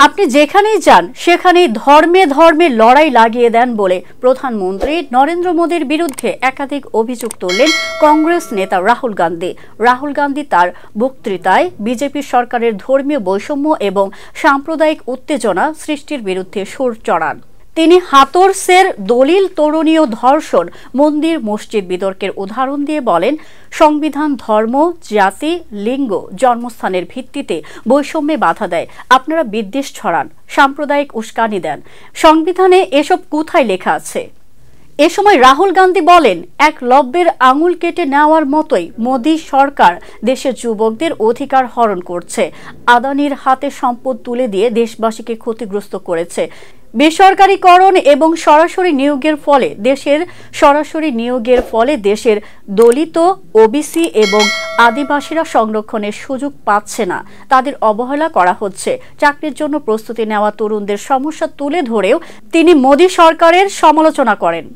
আপনি যেখানেই যান সেখানেই ধর্মে ধর্মে লড়াই লাগিয়ে দেন বলে প্রধানমন্ত্রী নরেন্দ্র মোদীর বিরুদ্ধে একাধিক অভিযোগ তুললেন কংগ্রেস নেতা রাহুল গান্ধী। রাহুল গান্ধী তার বক্তৃতায় বিজেপি সরকারের ধর্মীয় বৈষম্য এবং সাম্প্রদায়িক উত্তেজনা সৃষ্টির বিরুদ্ধে সুর চড়ান। তিনি হাতরসের দলিল তরুণীয় ধর্ষণ, মন্দির মসজিদ বিতর্কের উদাহরণ দিয়ে বলেন, সংবিধান ধর্ম, জাতি, লিঙ্গ, জন্মস্থানের ভিত্তিতে বৈষম্যে বাধা দেয়। আপনারা বিদ্বেষ ছড়ান, সাম্প্রদায়িক উস্কানি দেন। সংবিধানে এসব কোথায় লেখা আছে? এ সময় রাহুল গান্ধী বলেন, এক লব্বের আঙুল কেটে নেওয়ার মতোই মোদী সরকার দেশের যুবকদের অধিকার হরণ করছে। আদানির হাতে সম্পদ তুলে দিয়ে দেশবাসীকে ক্ষতিগ্রস্ত করেছে। বেসরকারীকরণ এবং সরাসরি নিয়োগের ফলে দেশের দলিত, ওবিসি এবং আদিবাসীরা সংরক্ষণের সুযোগ পাচ্ছে না। তাদের অবহেলা করা হচ্ছে। চাকরির জন্য প্রস্তুতি নেওয়া তরুণদের সমস্যা তুলে ধরেও তিনি মোদী সরকারের সমালোচনা করেন।